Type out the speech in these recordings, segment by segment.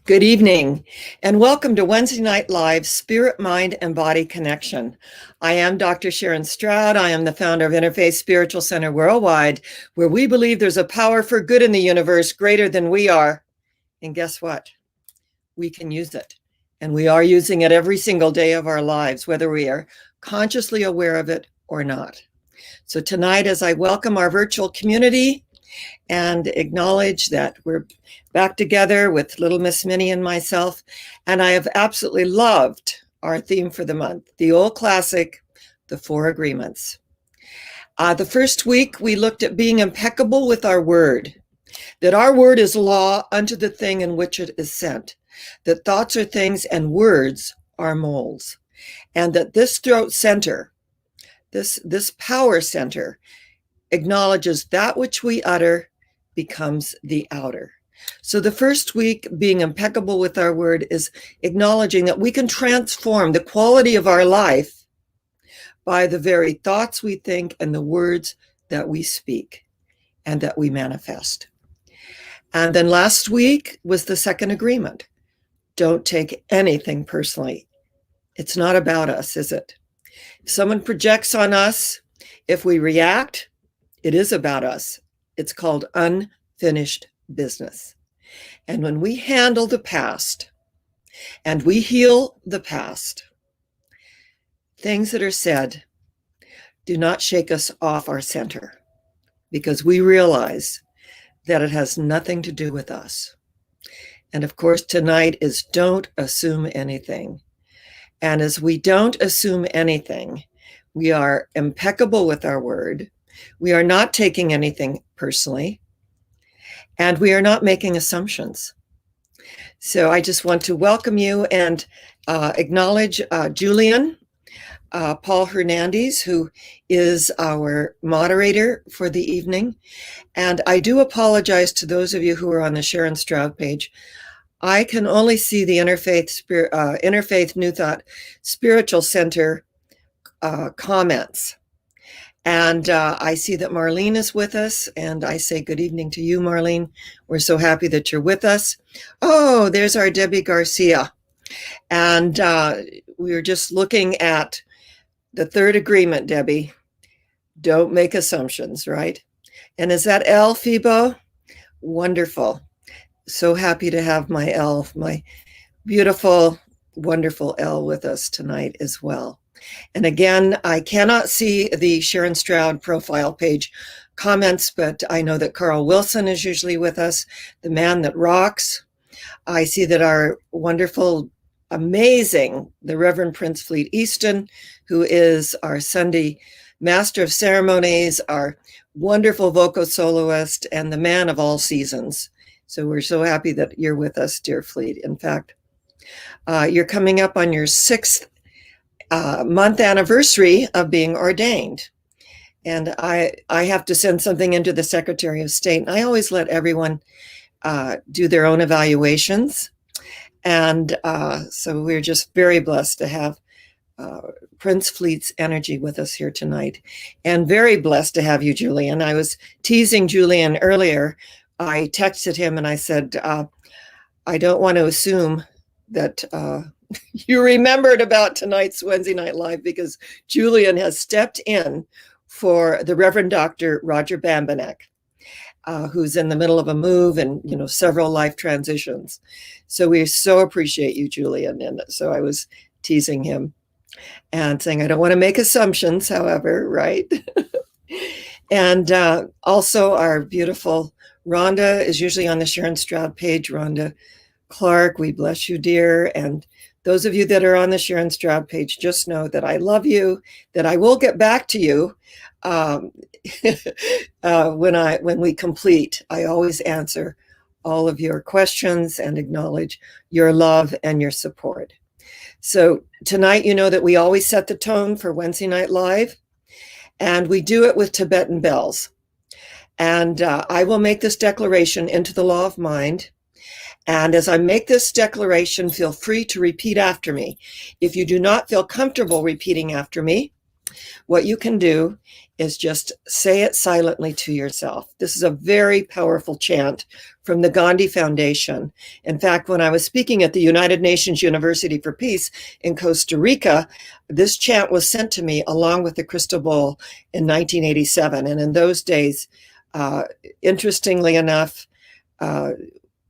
Good evening, and welcome to Wednesday Night Live Spirit, Mind, and Body Connection. I am Dr. Sharon Stroud. I am the founder of Interfaith Spiritual Center Worldwide, where we believe there's a power for good in the universe greater than we are. And guess what? We can use it. And we are using it every single day of our lives, whether we are consciously aware of it or not. So tonight, as I welcome our virtual community, and acknowledge that we're back together with little Miss Minnie and myself. And I have absolutely loved our theme for the month, the old classic, the 4 agreements. The first week, we looked at being impeccable with our word, that our word is law unto the thing in which it is sent, that thoughts are things and words are molds, and that this throat center, this power center, acknowledges that which we utter becomes the outer. So the first week, being impeccable with our word, is acknowledging that we can transform the quality of our life by the very thoughts we think and the words that we speak and that we manifest. And then last week was the second agreement. Don't take anything personally. It's not about us, is it? If someone projects on us, if we react, it is about us. It's called unfinished business. And when we handle the past and we heal the past, things that are said do not shake us off our center, because we realize that it has nothing to do with us. And of course, tonight is don't assume anything. And as we don't assume anything, we are impeccable with our word. We are not taking anything personally, and we are not making assumptions. So I just want to welcome you and acknowledge Julian Paul Hernandez, who is our moderator for the evening. And I do apologize to those of you who are on the Sharon Stroud page. I can only see the Interfaith New Thought Spiritual Center comments. And I see that Marlene is with us, and I say good evening to you, Marlene. We're so happy that you're with us. Oh, there's our Debbie Garcia. And we were just looking at the third agreement, Debbie. Don't make assumptions, right? And is that Elle, Phoebo? Wonderful. So happy to have my Elle, my beautiful, wonderful Elle with us tonight as well. And again, I cannot see the Sharon Stroud profile page comments, but I know that Carl Wilson is usually with us, the man that rocks. I see that our wonderful, amazing, the Reverend Prince Fleet Easton, who is our Sunday Master of Ceremonies, our wonderful vocal soloist, and the man of all seasons. So we're so happy that you're with us, dear Fleet. In fact, you're coming up on your 6th month anniversary of being ordained. And I have to send something into the Secretary of State. And I always let everyone do their own evaluations. And so we're just very blessed to have Prince Fleet's energy with us here tonight. And very blessed to have you, Julian. I was teasing Julian earlier. I texted him and I said, I don't want to assume that you remembered about tonight's Wednesday Night Live, because Julian has stepped in for the Reverend Dr. Roger Bambanek, who's in the middle of a move and, several life transitions. So we so appreciate you, Julian. And so I was teasing him and saying, I don't want to make assumptions, however, right? And also our beautiful Rhonda is usually on the Sharon Stroud page. Rhonda Clark, we bless you, dear. And those of you that are on the Sharon Stroud page, just know that I love you, that I will get back to you when we complete. I always answer all of your questions and acknowledge your love and your support. So tonight, you know that we always set the tone for Wednesday Night Live, and we do it with Tibetan bells. And I will make this declaration into the law of mind. And as I make this declaration, feel free to repeat after me. If you do not feel comfortable repeating after me, what you can do is just say it silently to yourself. This is a very powerful chant from the Gandhi Foundation. In fact, when I was speaking at the United Nations University for Peace in Costa Rica, this chant was sent to me along with the crystal bowl in 1987. And in those days, interestingly enough,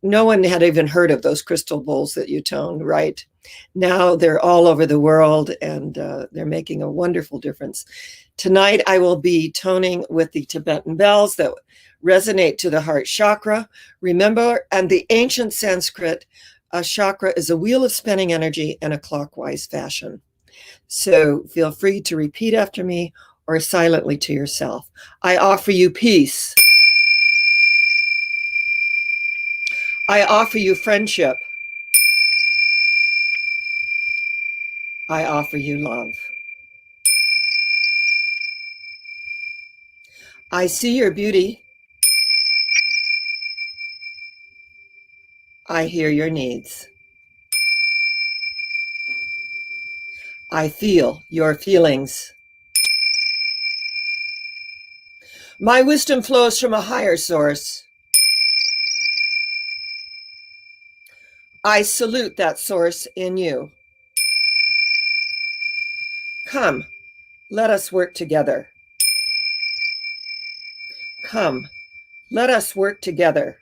no one had even heard of those crystal bowls that you toned, right? Now they're all over the world, and they're making a wonderful difference. Tonight, I will be toning with the Tibetan bells that resonate to the heart chakra. Remember, and the ancient Sanskrit, a chakra is a wheel of spinning energy in a clockwise fashion. So feel free to repeat after me or silently to yourself. I offer you peace. I offer you friendship. I offer you love. I see your beauty. I hear your needs. I feel your feelings. My wisdom flows from a higher source. I salute that source in you. Come, let us work together. Come, let us work together.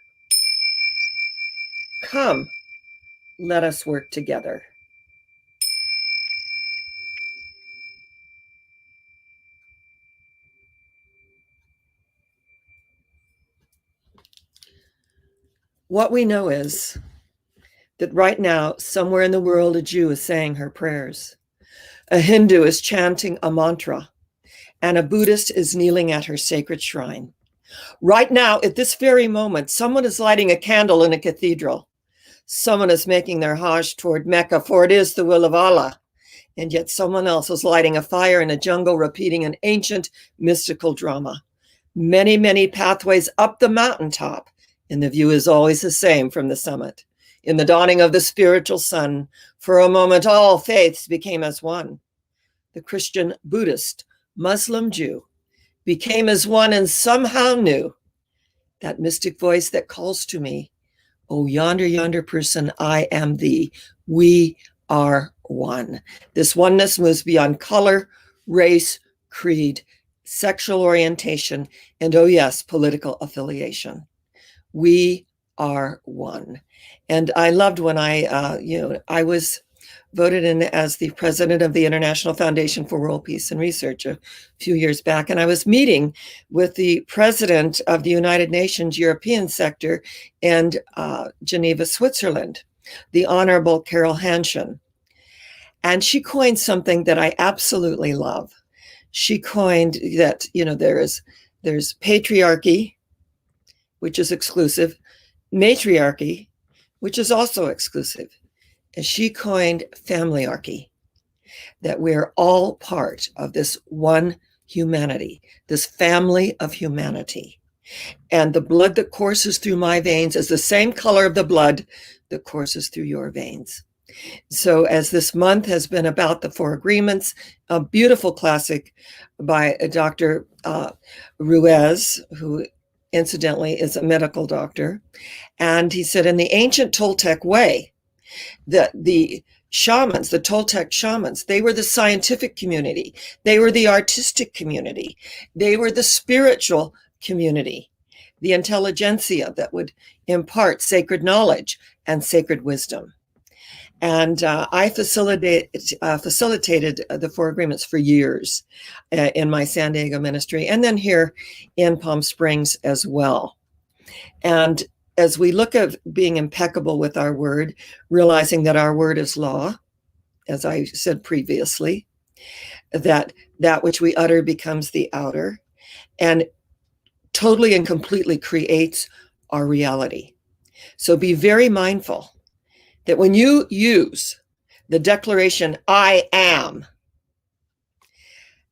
Come, let us work together. What we know is that right now, somewhere in the world, a Jew is saying her prayers. A Hindu is chanting a mantra, and a Buddhist is kneeling at her sacred shrine. Right now, at this very moment, someone is lighting a candle in a cathedral. Someone is making their hajj toward Mecca, for it is the will of Allah. And yet someone else is lighting a fire in a jungle, repeating an ancient mystical drama. Many, many pathways up the mountaintop, and the view is always the same from the summit. In the dawning of the spiritual sun, for a moment, all faiths became as one. The Christian, Buddhist, Muslim, Jew became as one and somehow knew that mystic voice that calls to me, oh, yonder, yonder person, I am thee. We are one. This oneness moves beyond color, race, creed, sexual orientation, and oh yes, political affiliation. We are one. And I loved when I was voted in as the president of the International Foundation for World Peace and Research a few years back. And I was meeting with the president of the United Nations European sector in Geneva, Switzerland, the Honorable Carol Hansen. And she coined something that I absolutely love. She coined that, there's patriarchy, which is exclusive, matriarchy, which is also exclusive. And she coined familyarchy, that we're all part of this one humanity, this family of humanity. And the blood that courses through my veins is the same color of the blood that courses through your veins. So as this month has been about the Four Agreements, a beautiful classic by Dr. Ruiz, who incidentally is a medical doctor. And he said, in the ancient Toltec way, the shamans, the Toltec shamans, they were the scientific community. They were the artistic community. They were the spiritual community, the intelligentsia that would impart sacred knowledge and sacred wisdom. And I facilitated the Four Agreements for years in my San Diego ministry, and then here in Palm Springs as well. And as we look at being impeccable with our word, realizing that our word is law, as I said previously, that which we utter becomes the outer, and totally and completely creates our reality. So be very mindful that when you use the declaration, I am,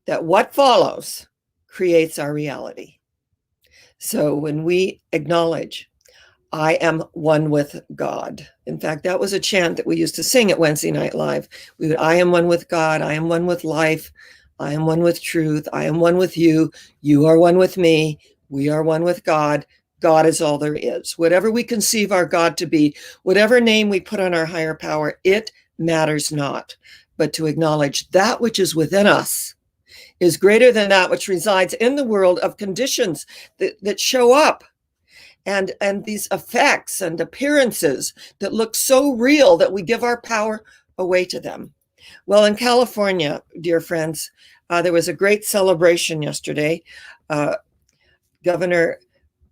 that what follows creates our reality. So when we acknowledge, I am one with God. In fact, that was a chant that we used to sing at Wednesday Night Live. We would, I am one with God. I am one with life. I am one with truth. I am one with you. You are one with me. We are one with God. God is all there is. Whatever we conceive our God to be, whatever name we put on our higher power, it matters not. But to acknowledge that which is within us is greater than that which resides in the world of conditions that show up, and these effects and appearances that look so real that we give our power away to them. Well, in California, dear friends, there was a great celebration yesterday. Governor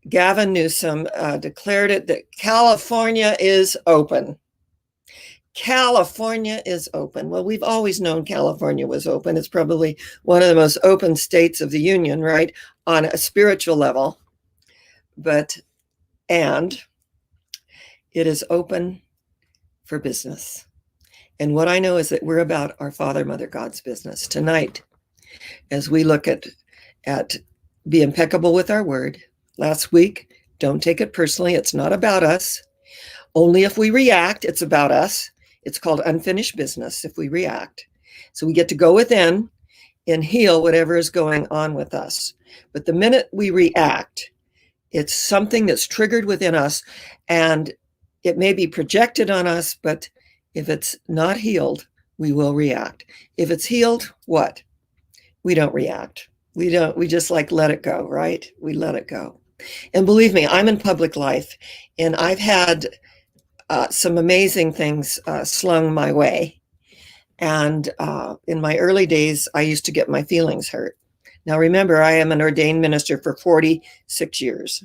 Gavin Newsom declared it that California is open. California is open. Well, we've always known California was open. It's probably one of the most open states of the Union, right, on a spiritual level. And it is open for business. And what I know is that we're about our Father, Mother, God's business tonight, as we look at be impeccable with our word. Last week, don't take it personally. It's not about us. Only if we react, it's about us. It's called unfinished business if we react. So we get to go within and heal whatever is going on with us. But the minute we react, it's something that's triggered within us, and it may be projected on us, but if it's not healed, we will react. If it's healed, what? We don't react. We just like let it go, right? We let it go. And believe me, I'm in public life, and I've had some amazing things slung my way. And in my early days, I used to get my feelings hurt. Now, remember, I am an ordained minister for 46 years.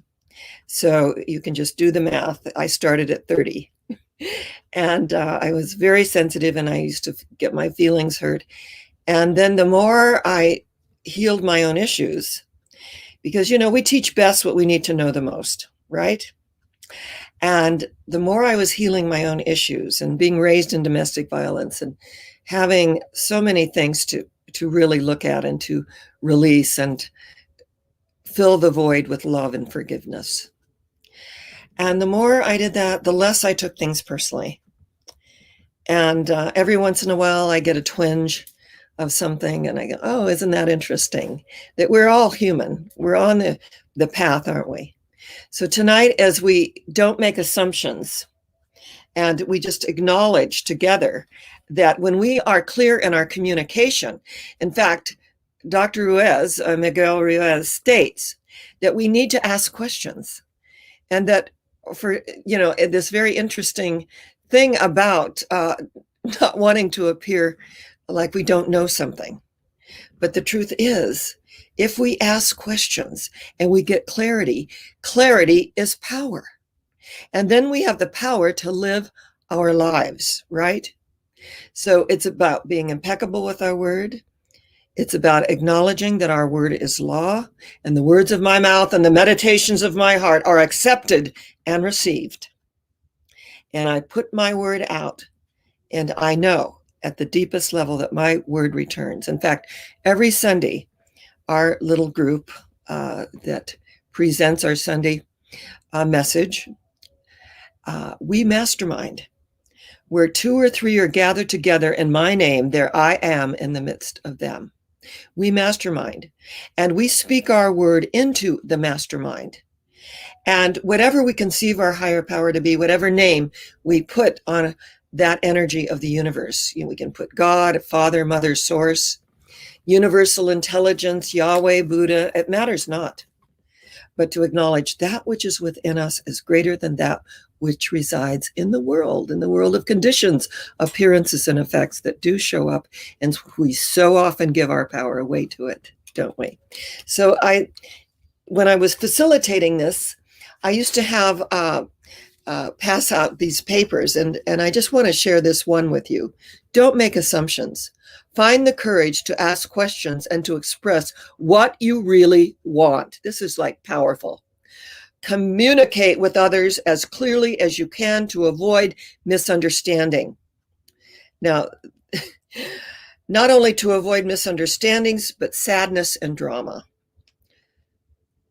So you can just do the math. I started at 30. And I was very sensitive, and I used to get my feelings hurt. And then the more I healed my own issues, because, we teach best what we need to know the most, right? And the more I was healing my own issues and being raised in domestic violence and having so many things to really look at and to release and fill the void with love and forgiveness. And the more I did that, the less I took things personally. And every once in a while, I get a twinge of something, and I go, oh, isn't that interesting? That we're all human. We're on the path, aren't we? So tonight, as we don't make assumptions, and we just acknowledge together that when we are clear in our communication, in fact, Dr. Ruiz, Miguel Ruiz, states that we need to ask questions. And that for, this very interesting thing about not wanting to appear like we don't know something. But the truth is, if we ask questions and we get clarity, clarity is power. And then we have the power to live our lives, right? So it's about being impeccable with our word. It's about acknowledging that our word is law, and the words of my mouth and the meditations of my heart are accepted and received. And I put my word out, and I know at the deepest level that my word returns. In fact, every Sunday, our little group that presents our Sunday message, we mastermind. Where 2 or 3 are gathered together in my name, there I am in the midst of them. We mastermind, and we speak our word into the mastermind. And whatever we conceive our higher power to be, whatever name we put on that energy of the universe, we can put God, Father, Mother, Source, universal intelligence, Yahweh, Buddha, it matters not. But to acknowledge that which is within us is greater than that which resides in the world of conditions, appearances, and effects that do show up. And we so often give our power away to it, don't we? So when I was facilitating this, I used to have pass out these papers, and I just want to share this one with you. Don't make assumptions. Find the courage to ask questions and to express what you really want. This is like powerful. Communicate with others as clearly as you can to avoid misunderstanding. Now, not only to avoid misunderstandings, but sadness and drama.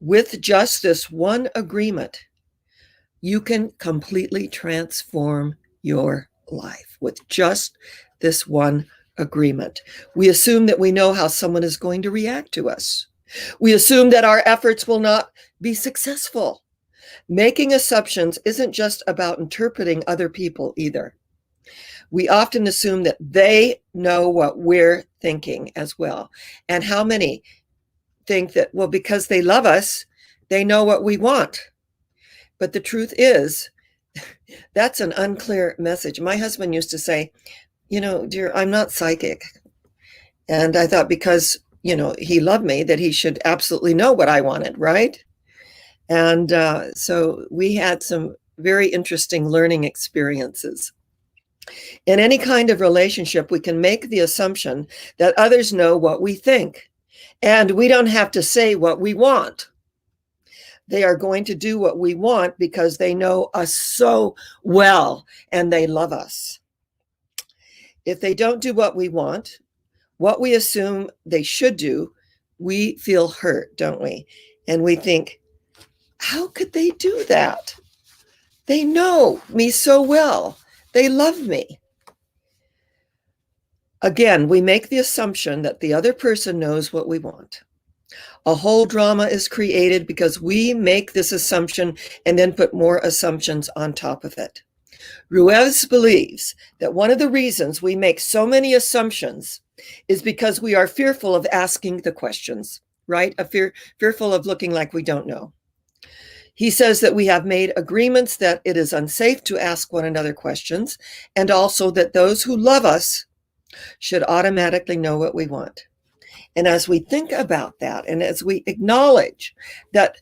With just this one agreement, you can completely transform your life with just this one agreement. We assume that we know how someone is going to react to us. We assume that our efforts will not be successful. Making assumptions isn't just about interpreting other people either. We often assume that they know what we're thinking as well. And how many think that, well, because they love us, they know what we want. But the truth is, that's an unclear message. My husband used to say, dear, I'm not psychic. And I thought because, he loved me, that he should absolutely know what I wanted, right? And so we had some very interesting learning experiences. In any kind of relationship, we can make the assumption that others know what we think, and we don't have to say what we want. They are going to do what we want because they know us so well and they love us. If they don't do what we want, what we assume they should do, we feel hurt, don't we? And we think, how could they do that? They know me so well. They love me. Again, we make the assumption that the other person knows what we want. A whole drama is created because we make this assumption and then put more assumptions on top of it. Ruiz believes that one of the reasons we make so many assumptions is because we are fearful of asking the questions, right? Fearful of looking like we don't know. He says that we have made agreements that it is unsafe to ask one another questions, and also that those who love us should automatically know what we want. And as we think about that, and as we acknowledge that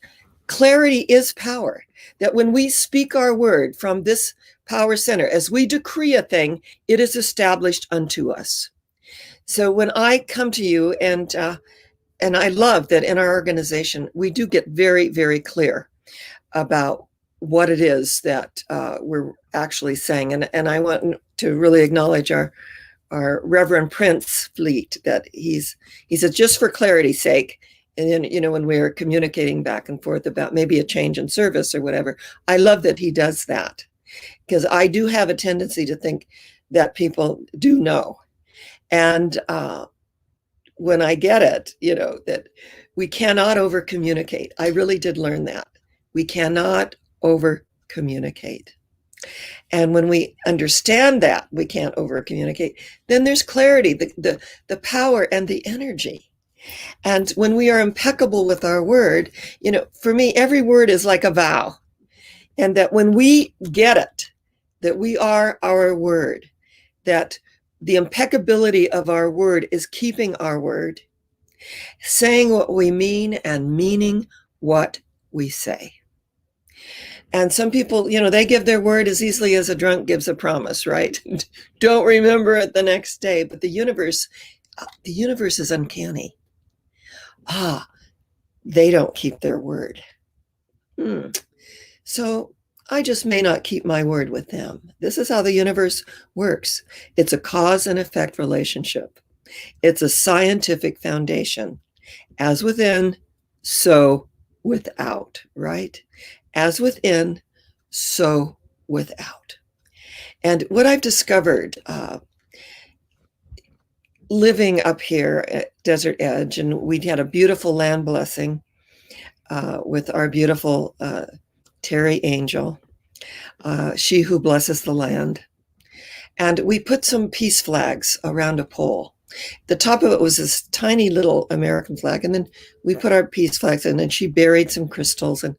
clarity is power, that when we speak our word from this power center, as we decree a thing, it is established unto us. So when I come to you, and I love that in our organization, we do get very, very clear about what it is that we're actually saying. And I want to really acknowledge our Reverend Prince Fleet, that he said, just for clarity's sake, and then, when we're communicating back and forth about maybe a change in service or whatever, I love that he does that, because I do have a tendency to think that people do know. And when I get it, that we cannot over communicate. I really did learn that. We cannot over communicate. And when we understand that we can't over communicate, then there's clarity, the power and the energy. And when we are impeccable with our word, for me, every word is like a vow. And that when we get it, that we are our word, that the impeccability of our word is keeping our word, saying what we mean and meaning what we say. And some people, they give their word as easily as a drunk gives a promise, right? Don't remember it the next day. But the universe is uncanny. They don't keep their word. So I just may not keep my word with them. This is how the universe works. It's a cause and effect relationship. It's a scientific foundation. As within, so without, right? As within, so without. And what I've discovered living up here at Desert Edge, and we'd had a beautiful land blessing with our beautiful Terry Angel, she who blesses the land. And we put some peace flags around a pole. The top of it was this tiny little American flag. And then we put our peace flags in, and she buried some crystals. And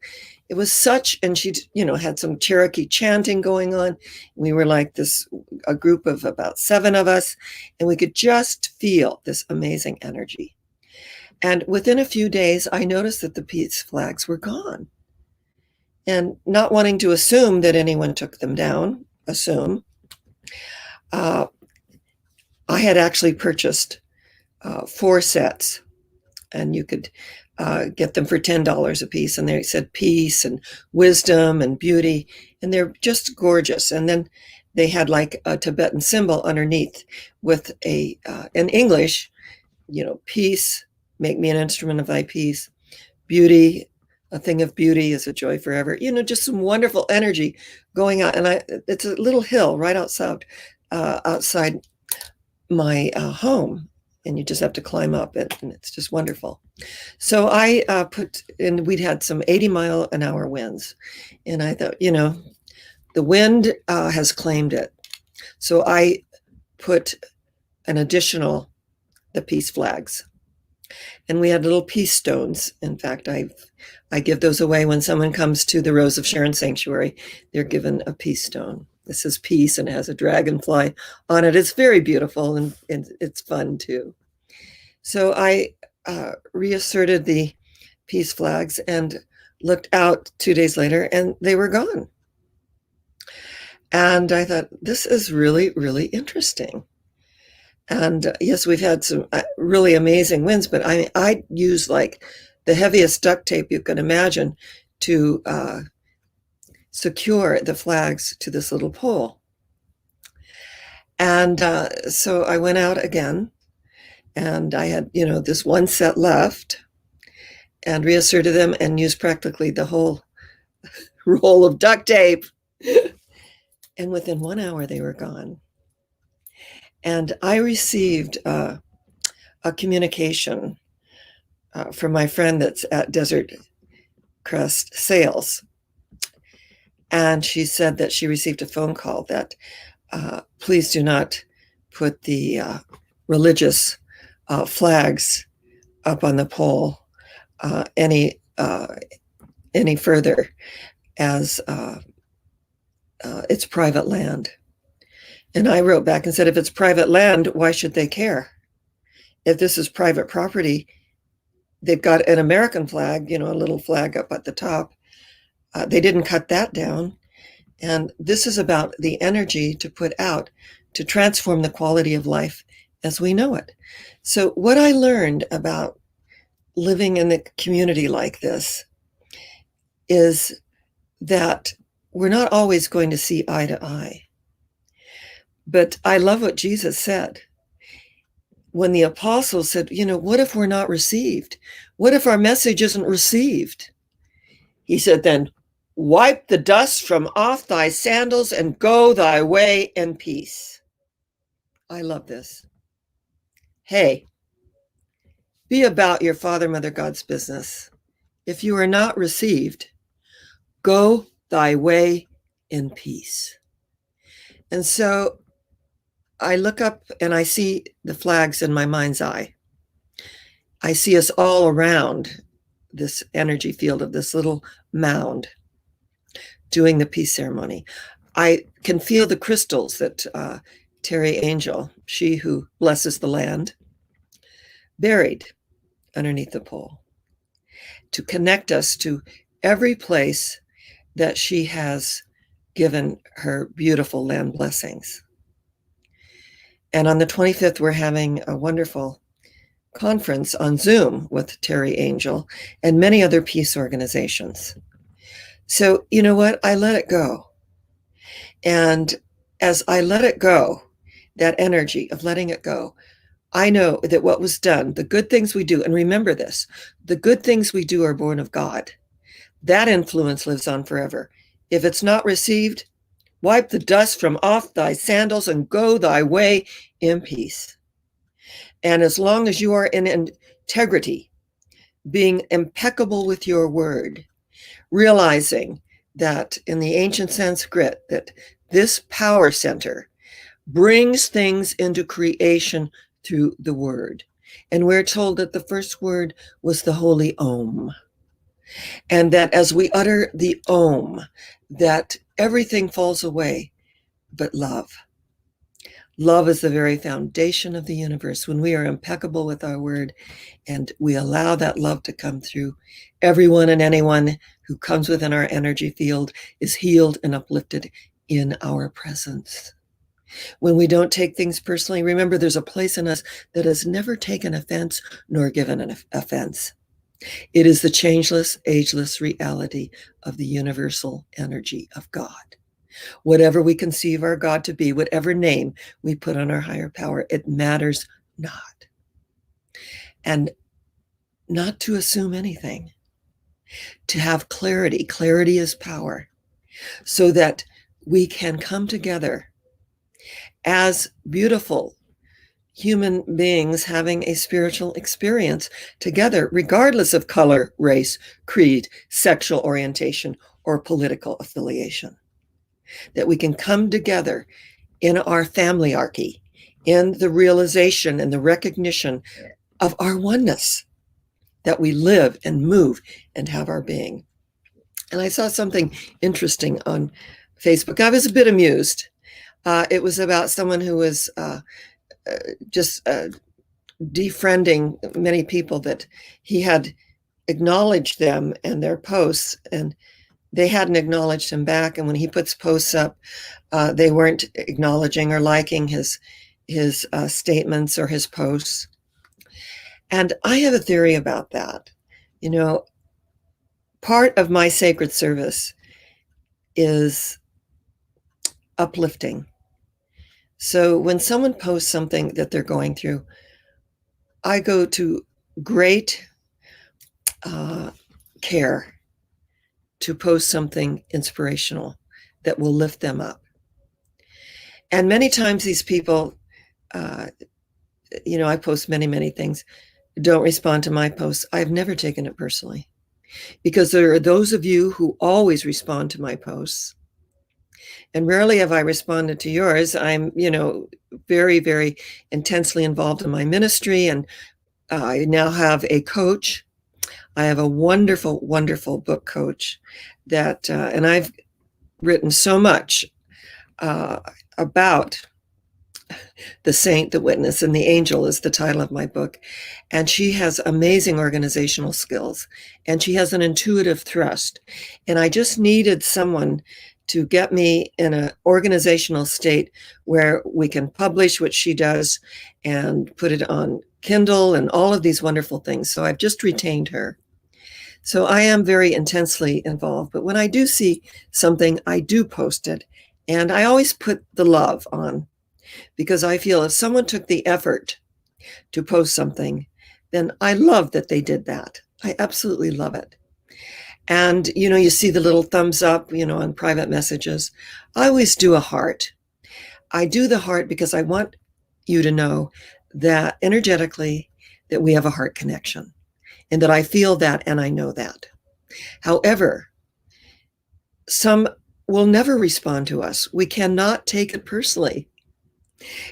it was and she, had some Cherokee chanting going on. We were like a group of about 7 of us, and we could just feel this amazing energy. And within a few days, I noticed that the peace flags were gone. And not wanting to assume that anyone took them down, I had actually purchased 4 sets, and you could get them for $10 a piece. And they said peace and wisdom and beauty, and they're just gorgeous. And then they had like a Tibetan symbol underneath with in English, peace, make me an instrument of thy peace, beauty, a thing of beauty is a joy forever. Just some wonderful energy going out. And it's a little hill right outside my home, and you just have to climb up it, and it's just wonderful. So I and we'd had some 80-mile-an-hour winds. And I thought, the wind has claimed it. So I put the peace flags. And we had little peace stones. In fact, I give those away when someone comes to the Rose of Sharon Sanctuary. They're given a peace stone. This is peace, and it has a dragonfly on it. It's very beautiful, and it's fun too. So I reasserted the peace flags and looked out 2 days later, and they were gone. And I thought, this is really, really interesting. And yes, we've had some really amazing winds, but I use like the heaviest duct tape you can imagine to secure the flags to this little pole. And so I went out again, and I had, this one set left, and reasserted them and used practically the whole roll of duct tape. And within 1 hour, they were gone. And I received a communication from my friend that's at Desert Crest Sales. And she said that she received a phone call that please do not put the religious flags up on the pole any further, as it's private land. And I wrote back and said, if it's private land, why should they care? If this is private property, they've got an American flag, a little flag up at the top. They didn't cut that down. And this is about the energy to put out to transform the quality of life as we know it. So what I learned about living in a community like this is that we're not always going to see eye to eye. But I love what Jesus said. When the apostles said, what if we're not received? What if our message isn't received? He said, then wipe the dust from off thy sandals and go thy way in peace. I love this. Hey, be about your Father, Mother, God's business. If you are not received, go thy way in peace. And so I look up and I see the flags in my mind's eye. I see us all around this energy field of this little mound doing the peace ceremony. I can feel the crystals that Terry Angel, she who blesses the land, buried underneath the pole to connect us to every place that she has given her beautiful land blessings. And on the 25th, we're having a wonderful conference on Zoom with Terry Angel and many other peace organizations. So, you know what? I let it go. And as I let it go, that energy of letting it go, I know that what was done, the good things we do, and remember this, the good things we do are born of God. That influence lives on forever. If it's not received, wipe the dust from off thy sandals and go thy way in peace. And as long as you are in integrity, being impeccable with your word, realizing that in the ancient Sanskrit, that this power center brings things into creation through the word. And we're told that the first word was the holy Om. And that as we utter the Om, that everything falls away but love. Love is the very foundation of the universe. When we are impeccable with our word and we allow that love to come through, everyone and anyone who comes within our energy field is healed and uplifted in our presence. When we don't take things personally, remember there's a place in us that has never taken offense nor given an offense. It is the changeless, ageless reality of the universal energy of God. Whatever we conceive our God to be, whatever name we put on our higher power, it matters not. And not to assume anything, to have clarity. Clarity is power, so that we can come together as beautiful human beings having a spiritual experience together, regardless of color, race, creed, sexual orientation, or political affiliation. That we can come together in our familyarchy, in the realization and the recognition of our oneness, that we live and move and have our being. And I saw something interesting on Facebook. I was a bit amused. It was about someone who was just defriending many people, that he had acknowledged them and their posts, and they hadn't acknowledged him back. And when he puts posts up, they weren't acknowledging or liking his statements or his posts. And I have a theory about that. You know, part of my sacred service is uplifting. So when someone posts something that they're going through, I go to great care to post something inspirational that will lift them up. And many times these people, I post many, many things, don't respond to my posts. I've never taken it personally, because there are those of you who always respond to my posts. And rarely have I responded to yours. I'm, very, very intensely involved in my ministry. And I now have a coach. I have a wonderful, wonderful book coach that, and I've written so much about the saint, the witness, and the angel is the title of my book. And she has amazing organizational skills, and she has an intuitive thrust. And I just needed someone to get me in an organizational state where we can publish what she does and put it on Kindle and all of these wonderful things. So I've just retained her. So I am very intensely involved, but when I do see something, I do post it. And I always put the love on, because I feel if someone took the effort to post something, then I love that they did that. I absolutely love it. And, you see the little thumbs up, on private messages. I always do a heart. I do the heart because I want you to know that energetically that we have a heart connection, and that I feel that and I know that. However, some will never respond to us. We cannot take it personally.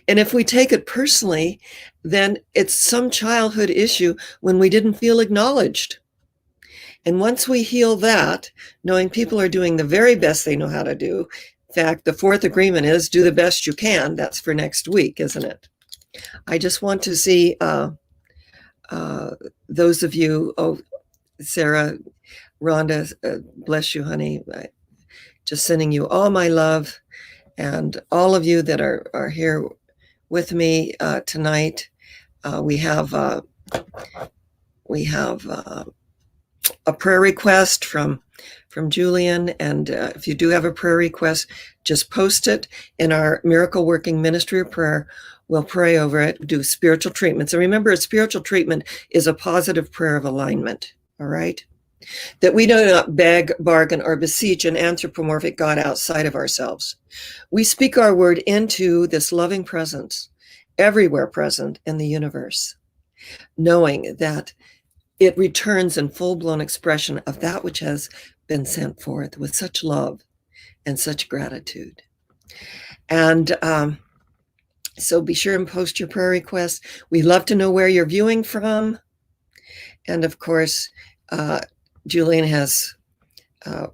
And if we take it personally, then it's some childhood issue when we didn't feel acknowledged. And once we heal that, knowing people are doing the very best they know how to do. In fact, the fourth agreement is do the best you can. That's for next week, isn't it? I just want to see those of you, Sarah, Rhonda, bless you, honey. Just sending you all my love, and all of you that are here with me tonight. We have a prayer request from Julian, and if you do have a prayer request, just post it in our Miracle Working Ministry of Prayer. We'll pray over it, do spiritual treatments. And remember, a spiritual treatment is a positive prayer of alignment, all right? That we do not beg, bargain, or beseech an anthropomorphic God outside of ourselves. We speak our word into this loving presence, everywhere present in the universe, knowing that it returns in full-blown expression of that which has been sent forth with such love and such gratitude. And so be sure and post your prayer requests. We love to know where you're viewing from. And of course, Julian has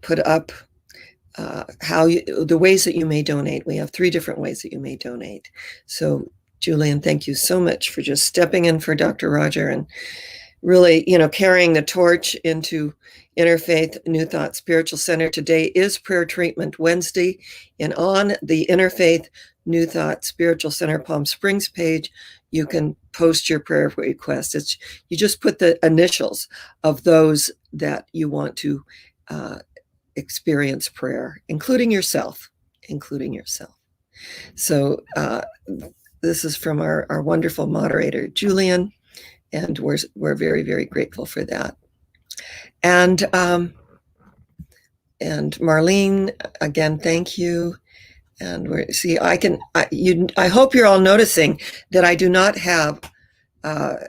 put up the ways that you may donate. We have 3 different ways that you may donate. So Julian, thank you so much for just stepping in for Dr. Roger and really, carrying the torch into Interfaith New Thought Spiritual Center. Today is Prayer Treatment Wednesday, and on the Interfaith New Thought Spiritual Center Palm Springs page, you can post your prayer request. You just put the initials of those that you want to experience prayer, including yourself. So this is from our wonderful moderator, Julian, and we're very, very grateful for that. And Marlene, again, thank you. And I hope you're all noticing that I do not have a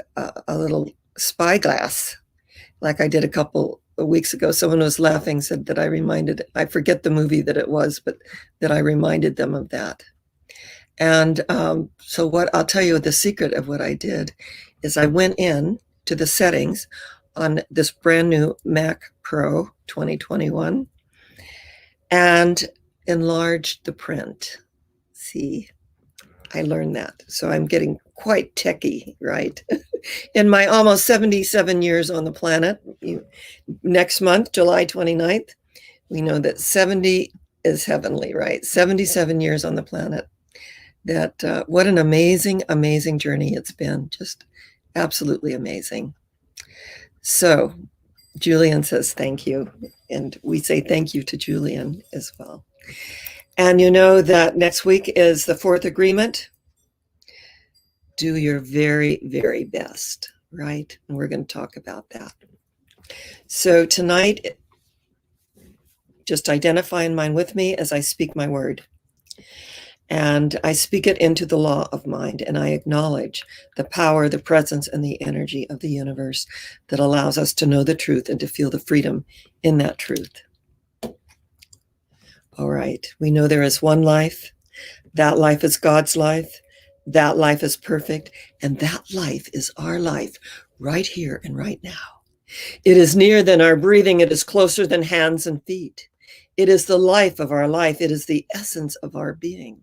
little spyglass like I did a couple of weeks ago. Someone was laughing, said that I forget the movie that it was, but that I reminded them of that. And so what I'll tell you, the secret of what I did is I went in to the settings on this brand new Mac Pro 2021 and enlarged the print. See, I learned that. So I'm getting quite techie, right? In my almost 77 years on the planet, next month, July 29th, we know that 70 is heavenly, right? 77 years on the planet. That what an amazing, amazing journey it's been. Just absolutely amazing. So Julian says thank you. And we say thank you to Julian as well. And you know that next week is the fourth agreement. Do your very, very best, right? And we're going to talk about that. So tonight, just identify in mind with me as I speak my word. And I speak it into the law of mind, and I acknowledge the power, the presence, and the energy of the universe that allows us to know the truth and to feel the freedom in that truth. All right, we know there is one life. That life is God's life. That life is perfect, and that life is our life right here and right now. It is nearer than our breathing. It is closer than hands and feet. It is the life of our life. It is the essence of our being.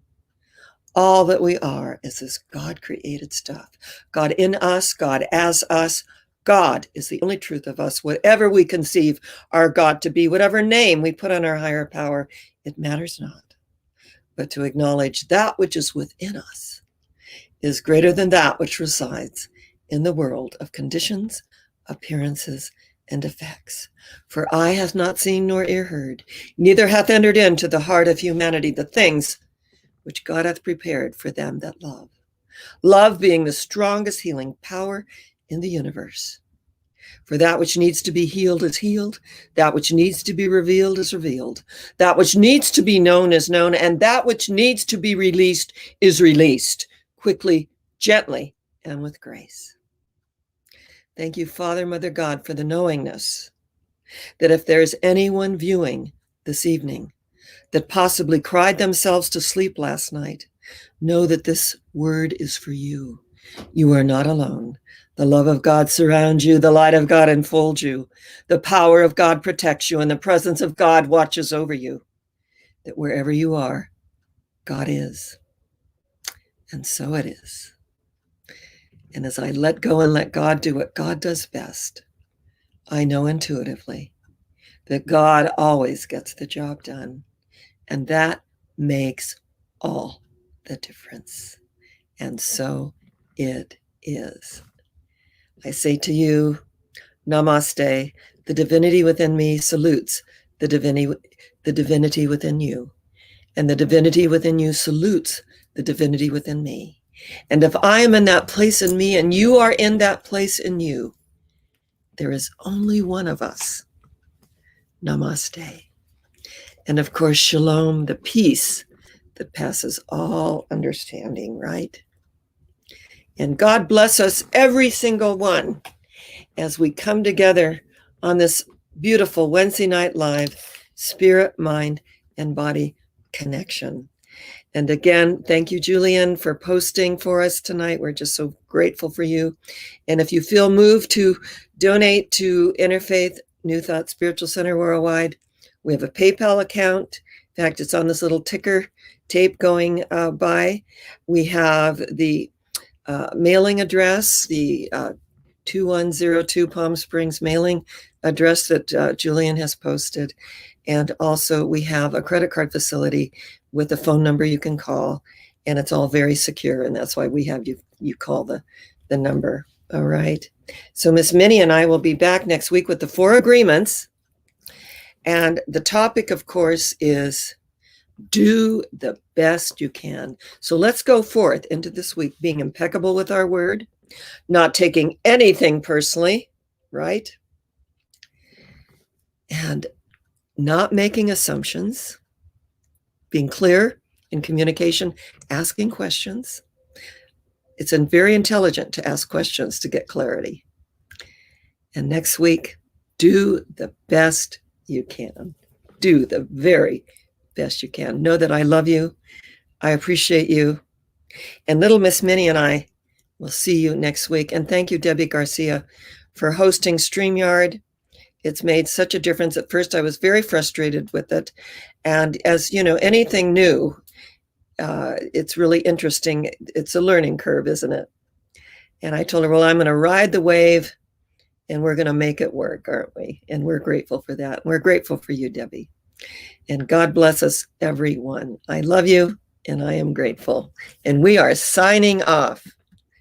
All that we are is this God-created stuff. God in us, God as us. God is the only truth of us. Whatever we conceive our God to be, whatever name we put on our higher power, it matters not. But to acknowledge that which is within us is greater than that which resides in the world of conditions, appearances, and effects. For eye hath not seen nor ear heard, neither hath entered into the heart of humanity the things which God hath prepared for them that love. Love being the strongest healing power in the universe. For that which needs to be healed is healed. That which needs to be revealed is revealed. That which needs to be known is known. And that which needs to be released is released. Quickly, gently, and with grace. Thank you, Father, Mother God, for the knowingness that if there's anyone viewing this evening that possibly cried themselves to sleep last night, know that this word is for you. You are not alone. The love of God surrounds you. The light of God enfolds you. The power of God protects you, and the presence of God watches over you. That wherever you are, God is. And so it is. And as I let go and let God do what God does best, I know intuitively that God always gets the job done. And that makes all the difference. And so it is. I say to you, Namaste. The divinity within me salutes the divinity within you. And the divinity within you salutes the divinity within me. And if I am in that place in me and you are in that place in you, there is only one of us. Namaste. And of course, shalom, the peace that passes all understanding, right? And God bless us, every single one, as we come together on this beautiful Wednesday night live spirit, mind, and body connection. And again, thank you, Julian, for posting for us tonight. We're just so grateful for you. And if you feel moved to donate to Interfaith New Thought Spiritual Center Worldwide, we have a PayPal account. In fact, it's on this little ticker tape going by. We have the mailing address, the 2102 Palm Springs mailing address that Julian has posted. And also we have a credit card facility with a phone number you can call, and it's all very secure. And that's why we have you call the number. All right. So Miss Minnie and I will be back next week with the 4 agreements. And the topic, of course, is do the best you can. So let's go forth into this week being impeccable with our word, not taking anything personally, right? And not making assumptions, being clear in communication, asking questions. It's very intelligent to ask questions to get clarity. And next week, do the best you can. Do the very best you can. Know that I love you. I appreciate you. And little Miss Minnie and I will see you next week. And thank you, Debbie Garcia, for hosting StreamYard. It's made such a difference. At first, I was very frustrated with it. And as you know, anything new, it's really interesting. It's a learning curve, isn't it? And I told her, well, I'm going to ride the wave and we're going to make it work, aren't we? And we're grateful for that. We're grateful for you, Debbie. And God bless us, everyone. I love you and I am grateful. And we are signing off.